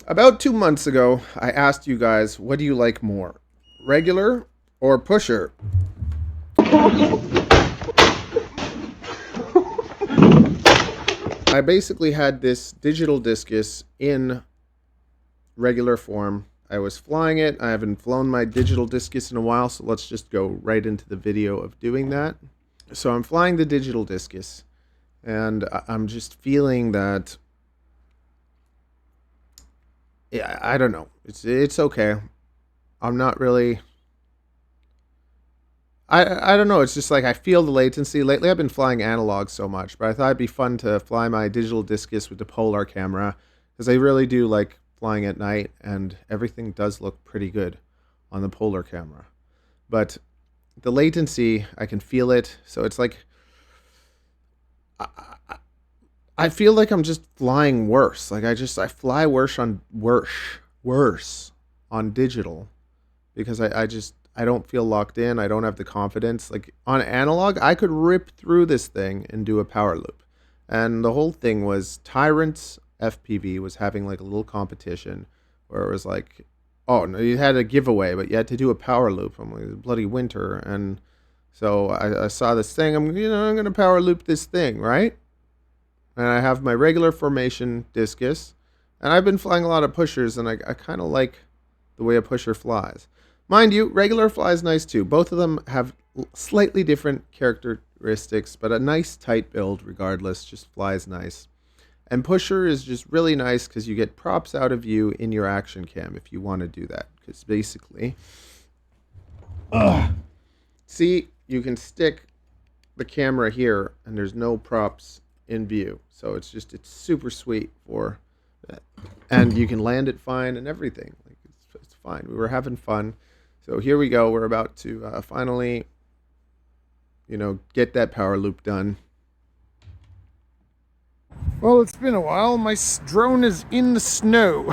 About 2 months ago, I asked you guys, what do you like more, regular or pusher? I basically had this digital discus in regular form. I was flying it. I haven't flown my digital discus in a while, so let's just go right into the video of doing that. So I'm flying the digital discus, and I'm just feeling that, yeah, I don't know. It's okay. I'm not really. I don't know. It's just like I feel the latency. Lately, I've been flying analog so much, but I thought it'd be fun to fly my digital discus with the polar camera because I really do like flying at night, and everything does look pretty good on the polar camera. But the latency, I can feel it. So it's like I, I I feel like I'm just flying worse. Like I fly worse on digital because I don't feel locked in. I don't have the confidence. Like on analog, I could rip through this thing and do a power loop. And the whole thing was Tyrant's FPV was having like a little competition where it was like, oh no, you had a giveaway, but you had to do a power loop. I'm like, bloody winter, and so I saw this thing. I'm gonna power loop this thing, right? And I have my regular formation discus, and I've been flying a lot of pushers, and I kind of like the way a pusher flies. Mind you, regular flies nice too. Both of them have slightly different characteristics, but a nice tight build regardless, just flies nice. And pusher is just really nice because you get props out of view in your action cam if you want to do that. Because basically, see, you can stick the camera here and there's no props in view. So it's super sweet for that. And you can land it fine and everything. Like it's fine. We were having fun. So here we go. We're about to finally, get that power loop done. Well, it's been a while. My drone is in the snow.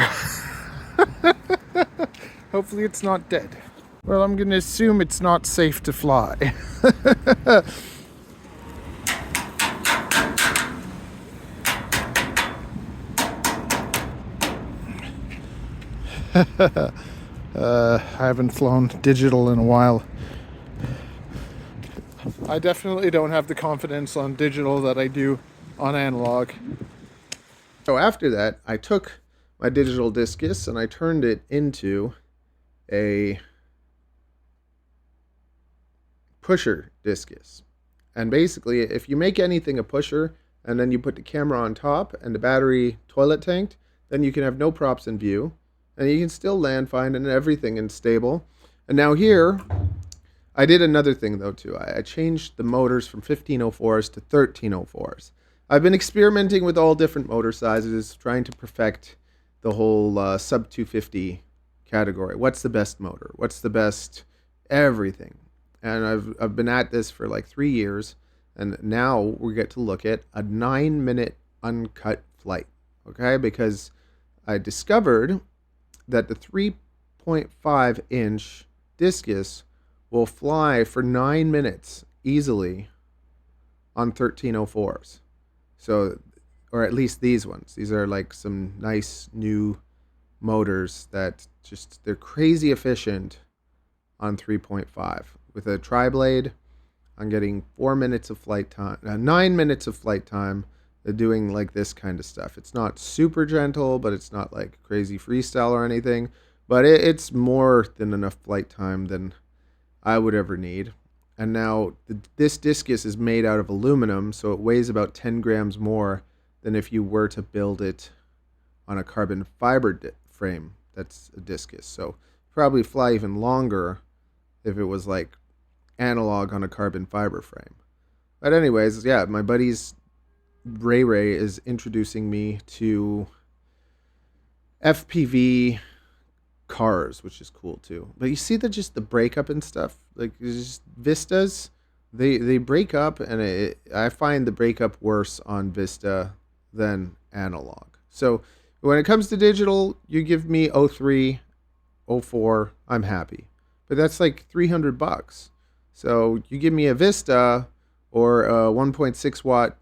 Hopefully it's not dead. Well, I'm going to assume it's not safe to fly. I haven't flown digital in a while. I definitely don't have the confidence on digital that I do on analog. So after that, I took my digital discus and I turned it into a pusher discus. And basically, if you make anything a pusher and then you put the camera on top and the battery toilet tanked, then you can have no props in view. And you can still land fine and everything is stable. And now here, I did another thing though too. I changed the motors from 1504s to 1304s. I've been experimenting with all different motor sizes, trying to perfect the whole sub 250 category. What's the best motor? What's the best everything? And I've been at this for like 3 years, and now we get to look at a 9-minute uncut flight. Okay, because I discovered that the 3.5 inch discus will fly for 9 minutes easily on 1304s. So, or at least these ones. These are like some nice new motors that they're crazy efficient on 3.5. With a tri-blade, I'm getting 4 minutes of flight time, 9 minutes of flight time. They're doing like this kind of stuff. It's not super gentle, but it's not like crazy freestyle or anything. But it's more than enough flight time than I would ever need. And now this discus is made out of aluminum, so it weighs about 10 grams more than if you were to build it on a carbon fiber frame that's a discus. So probably fly even longer if it was like analog on a carbon fiber frame. But anyways, yeah, my buddy's Ray is introducing me to FPV cars, which is cool too. But you see the breakup and stuff, like just Vistas, they break up, and I find the breakup worse on Vista than analog. So when it comes to digital, you give me 03, 04, I'm happy. But that's like $300. So you give me a Vista or a 1.6 watt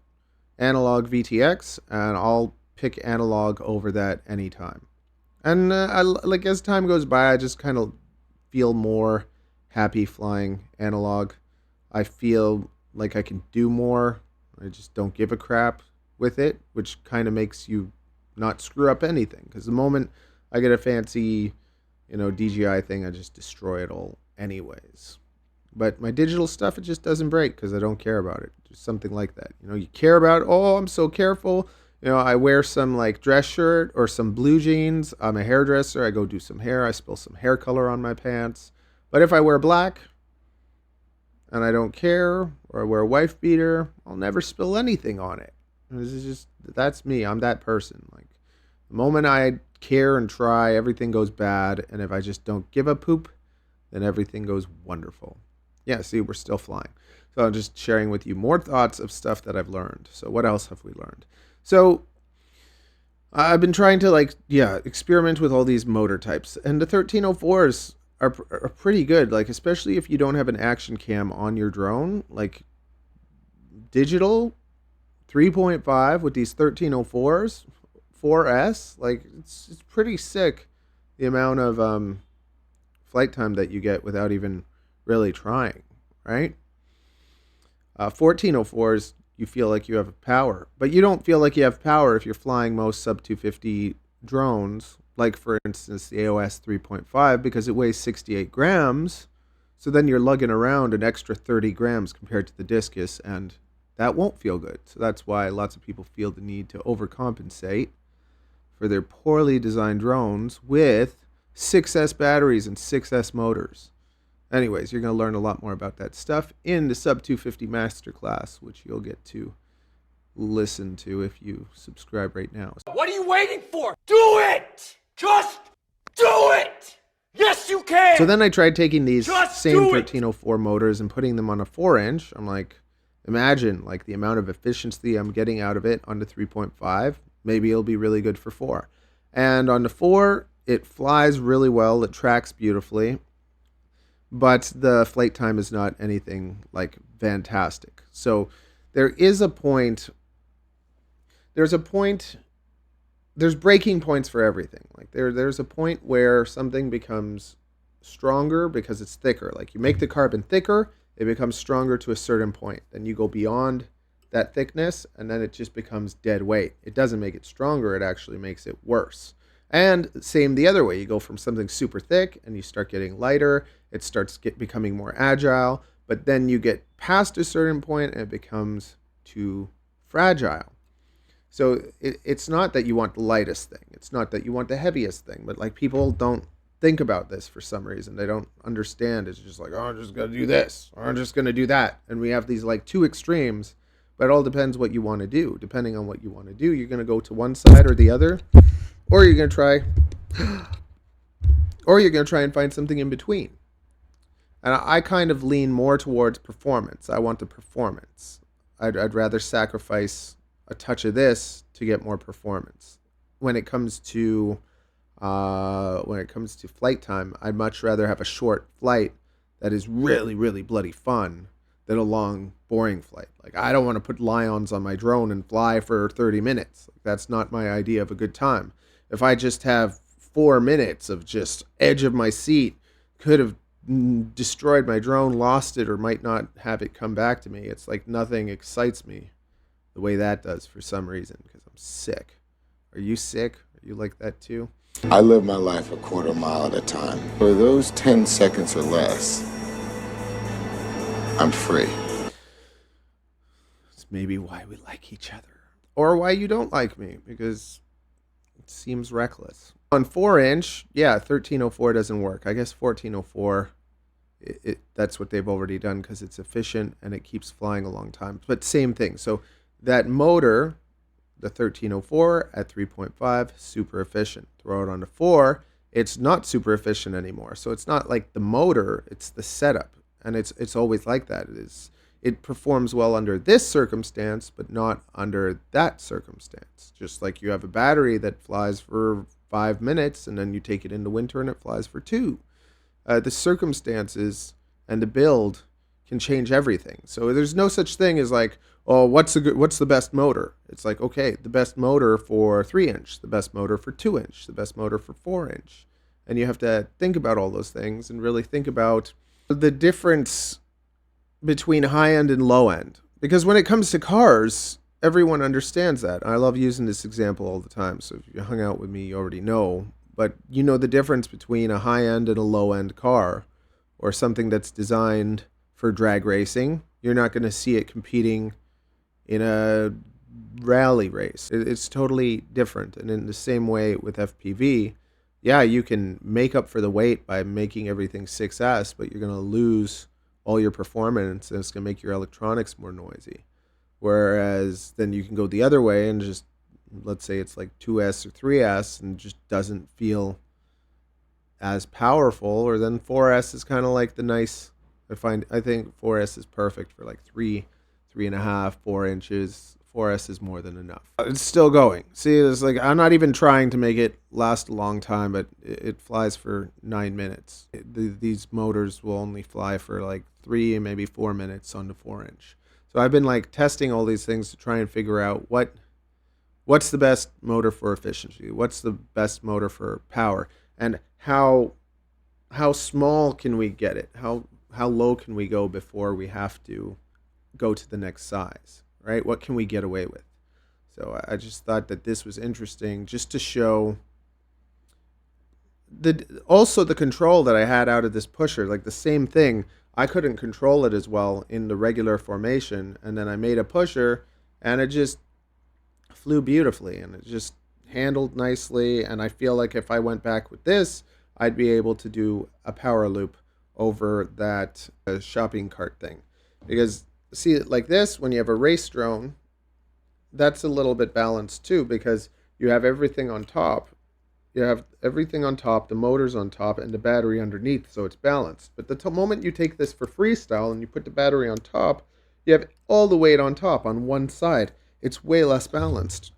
analog VTX, and I'll pick analog over that anytime. And like as time goes by, I just kind of feel more happy flying analog. I feel like I can do more. I just don't give a crap with it, which kind of makes you not screw up anything. Because the moment I get a fancy, DJI thing, I just destroy it all anyways. But my digital stuff, it just doesn't break because I don't care about it. Just something like that. You care about, oh, I'm so careful. I wear some like dress shirt or some blue jeans. I'm a hairdresser. I go do some hair. I spill some hair color on my pants. But if I wear black and I don't care, or I wear a wife beater, I'll never spill anything on it. That's me. I'm that person. Like the moment I care and try, everything goes bad. And if I just don't give a poop, then everything goes wonderful. Yeah, see, we're still flying. So I'm just sharing with you more thoughts of stuff that I've learned. So what else have we learned? So I've been trying to experiment with all these motor types. And the 1304s are pretty good, like especially if you don't have an action cam on your drone. Like digital 3.5 with these 1304s, 4S, like it's pretty sick the amount of flight time that you get without even really trying, right? 1404s, you feel like you have power, but you don't feel like you have power if you're flying most sub 250 drones, like for instance the AOS 3.5, because it weighs 68 grams. So then you're lugging around an extra 30 grams compared to the discus, and that won't feel good. So that's why lots of people feel the need to overcompensate for their poorly designed drones with 6S batteries and 6S motors. Anyways, you're going to learn a lot more about that stuff in the Sub 250 Masterclass, which you'll get to listen to if you subscribe right now. What are you waiting for? Do it! Just do it! Yes, you can! So then I tried taking these same 1304 motors and putting them on a 4-inch. I'm like, imagine like the amount of efficiency I'm getting out of it on the 3.5. Maybe it'll be really good for 4. And on the 4, it flies really well. It tracks beautifully. But the flight time is not anything like fantastic. So there's breaking points for everything. Like there's a point where something becomes stronger because it's thicker. Like you make the carbon thicker, it becomes stronger to a certain point. Then you go beyond that thickness, and then it just becomes dead weight. It doesn't make it stronger, it actually makes it worse. And same the other way. You go from something super thick and you start getting lighter. It starts becoming more agile. But then you get past a certain point and it becomes too fragile. So it's not that you want the lightest thing. It's not that you want the heaviest thing. But like people don't think about this for some reason. They don't understand. It's just like, oh, I'm just going to do this. Or I'm just going to do that. And we have these like two extremes. But it all depends what you want to do. Depending on what you want to do, you're going to go to one side or the other. Or you're going to try and find something in between. And I kind of lean more towards performance. I want the performance. I'd rather sacrifice a touch of this to get more performance. When it comes to flight time, I'd much rather have a short flight that is really, really bloody fun than a long, boring flight. Like I don't want to put lions on my drone and fly for 30 minutes. That's not my idea of a good time. If I just have 4 minutes of just edge of my seat, could have destroyed my drone, lost it, or might not have it come back to me. It's like nothing excites me the way that does for some reason, because I'm sick. Are you sick? Are you like that too? I live my life a quarter mile at a time. For those 10 seconds or less, I'm free. It's maybe why we like each other. Or why you don't like me, because it seems reckless. On 4-inch, 1304 doesn't work. I guess 1404, that's what they've already done because it's efficient and it keeps flying a long time. But same thing. So that motor, the 1304 at 3.5, super efficient. Throw it on to 4, it's not super efficient anymore. So it's not like the motor, it's the setup. And it's always like that. It performs well under this circumstance, but not under that circumstance. Just like you have a battery that flies for 5 minutes, and then you take it into winter and it flies for 2. The circumstances and the build can change everything. So there's no such thing as like, oh, what's the best motor? It's like, okay, the best motor for 3-inch, the best motor for 2-inch, the best motor for 4-inch. And you have to think about all those things and really think about the difference between high end and low end. Because when it comes to cars, everyone understands that. I love using this example all the time. So if you hung out with me, you already know. But you know the difference between a high end and a low end car, or something that's designed for drag racing. You're not going to see it competing in a rally race. It's totally different. And in the same way with FPV, yeah, you can make up for the weight by making everything 6S, but you're going to lose all your performance, and it's going to make your electronics more noisy. Whereas then you can go the other way and just, let's say it's like 2S or 3S, and just doesn't feel as powerful. Or then 4S is kind of like the nice, I think 4S is perfect for like 3.5, 4 inches. 4S is more than enough. It's still going. See, it's like, I'm not even trying to make it last a long time, but it flies for 9 minutes. These motors will only fly for like 3 and maybe 4 minutes on the 4-inch. So I've been like testing all these things to try and figure out what's the best motor for efficiency, what's the best motor for power, and how small can we get it? How low can we go before we have to go to the next size? Right? What can we get away with? So I just thought that this was interesting, just to show also the control that I had out of this pusher. Like the same thing, I couldn't control it as well in the regular formation, and then I made a pusher, and it just flew beautifully, and it just handled nicely. And I feel like if I went back with this, I'd be able to do a power loop over that shopping cart thing. Because see, like this, when you have a race drone, that's a little bit balanced too, because you have everything on top. You have everything on top, the motor's on top, and the battery underneath, so it's balanced. But the moment you take this for freestyle and you put the battery on top, you have all the weight on top on one side. It's way less balanced.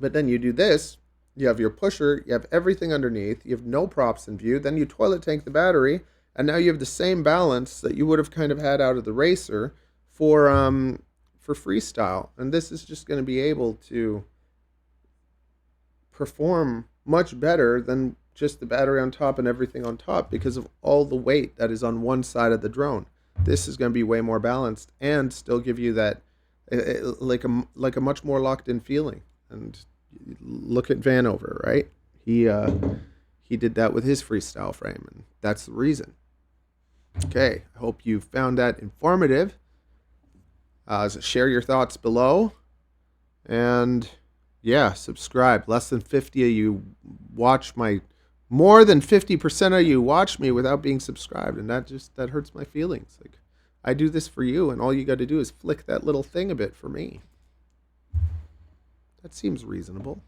But then you do this, you have your pusher, you have everything underneath, you have no props in view, then you toilet tank the battery, and now you have the same balance that you would have kind of had out of the racer for freestyle. And this is just going to be able to perform much better than just the battery on top and everything on top, because of all the weight that is on one side of the drone. This is going to be way more balanced and still give you that like a much more locked in feeling. And look at Vanover, right? He did that with his freestyle frame, and that's the reason. Okay, I hope you found that informative. Share your thoughts below, and yeah, subscribe. Less than 50 of you watch more than 50% of you watch me without being subscribed, and that hurts my feelings. Like, I do this for you, and all you got to do is flick that little thing a bit for me. That seems reasonable.